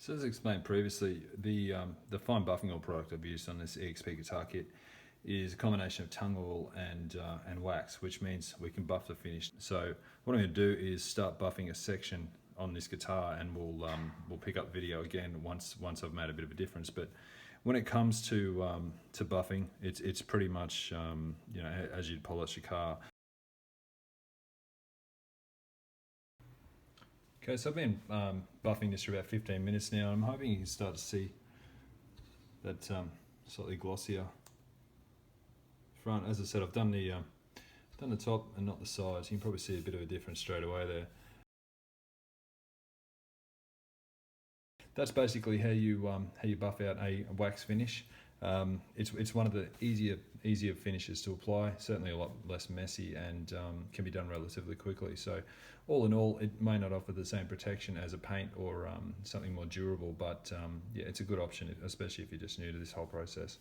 So as explained previously, the fine buffing oil product I've used on this XP Guitar Kit is a combination of tung oil and wax, which means we can buff the finish. So what I'm going to do is start buffing a section on this guitar, and we'll pick up video again once I've made a bit of a difference. But when it comes to buffing, it's pretty much you know, as you'd polish a car. Okay, so I've been buffing this for about 15 minutes now. I'm hoping you can start to see that slightly glossier front. As I said, I've done the top and not the sides. You can probably see a bit of a difference straight away there. That's basically how you buff out a wax finish. It's one of the easier finishes to apply. Certainly a lot less messy, and can be done relatively quickly. So all in all, it may not offer the same protection as a paint or something more durable, but yeah, it's a good option, especially if you're just new to this whole process.